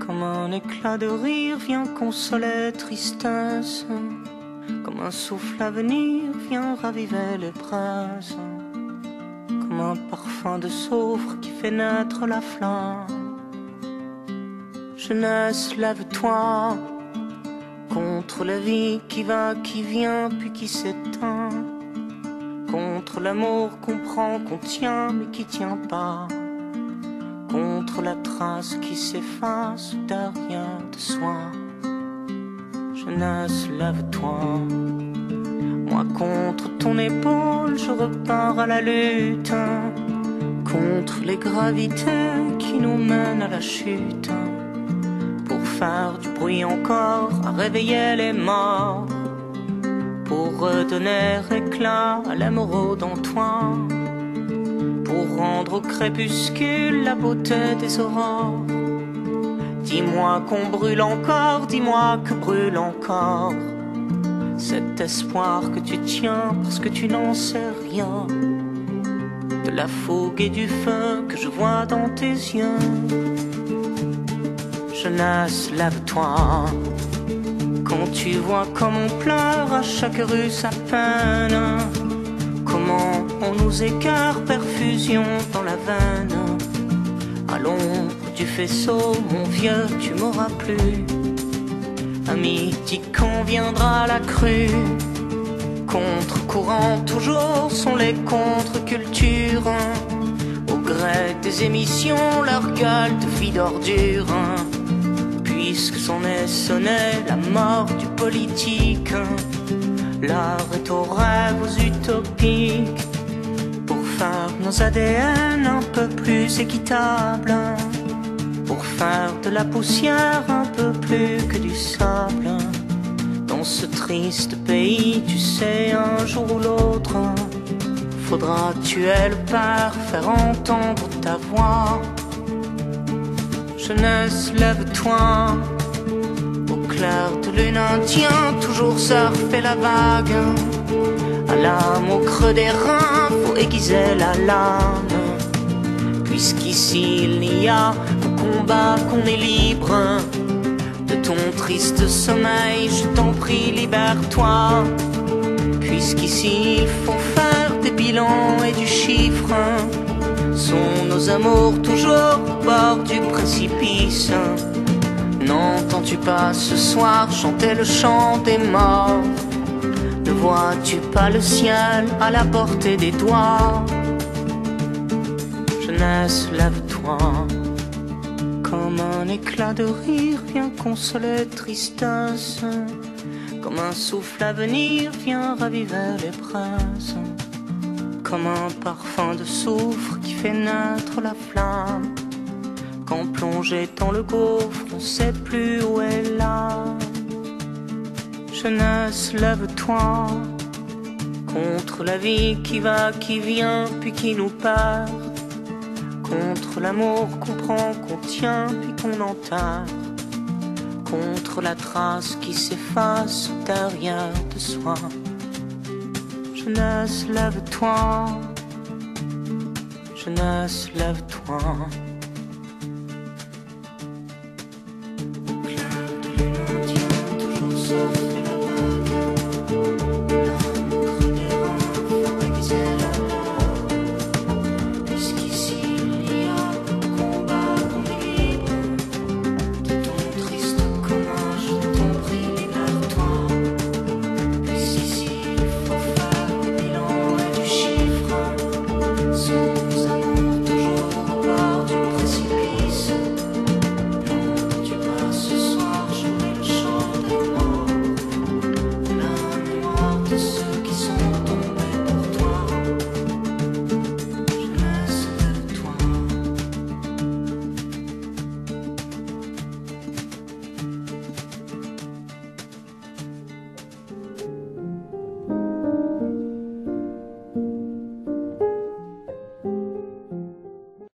Comme un éclat de rire vient consoler tristesse, comme un souffle à venir vient raviver les braises, comme un parfum de soufre qui fait naître la flamme. Jeunesse, lève-toi contre la vie qui va, qui vient, puis qui s'éteint, contre l'amour qu'on prend, qu'on tient, mais qui tient pas, contre la trace qui s'efface derrière de soi. Jeunesse, lève-toi. Moi contre ton épaule, je repars à la lutte, contre les gravités qui nous mènent à la chute, pour faire du bruit encore, à réveiller les morts, pour redonner éclat à l'émeraude en toi, pour rendre au crépuscule la beauté des aurores. Dis-moi qu'on brûle encore, dis-moi que brûle encore cet espoir que tu tiens parce que tu n'en sais rien, de la fougue et du feu que je vois dans tes yeux. Jeunesse, lève-toi. Quand tu vois comme on pleure à chaque rue sa peine, comment on nous écarte, perfusion dans la veine. À l'ombre du faisceau, mon vieux, tu m'auras plus. À midi, quand viendra la crue, contre-courant toujours sont les contre-cultures, au gré des émissions, leur gueule de vie d'ordure. Puisque s'en est sonné la mort du politique, l'art est aux rêves utopiques, pour faire nos ADN un peu plus équitables, pour faire de la poussière un peu plus que du sable. Dans ce triste pays, tu sais, un jour ou l'autre, faudra tuer le père, faire entendre ta voix. Jeunesse, lève-toi. Au clair de lune indien, toujours surfer la vague. À l'âme au creux des reins, faut aiguiser la lame. Puisqu'ici il n'y a qu'au combat qu'on est libre. De ton triste sommeil, je t'en prie, libère-toi. Puisqu'ici il faut faire des bilans et du chiffre. Sont nos amours toujours au bord du précipice? N'entends-tu pas ce soir chanter le chant des morts? Ne vois-tu pas le ciel à la portée des doigts? Jeunesse, lève-toi. Comme un éclat de rire vient consoler tristesse, comme un souffle à venir vient raviver les braises, comme un parfum de soufre qui fait naître la flamme. Quand plongé dans le gouffre, on sait plus où est l'âme. Jeunesse, lève-toi contre la vie qui va, qui vient, puis qui nous perd, contre l'amour qu'on prend, qu'on tient, puis qu'on enterre, contre la trace qui s'efface derrière de soi. Jeunesse, lève-toi. Jeunesse, lève-toi.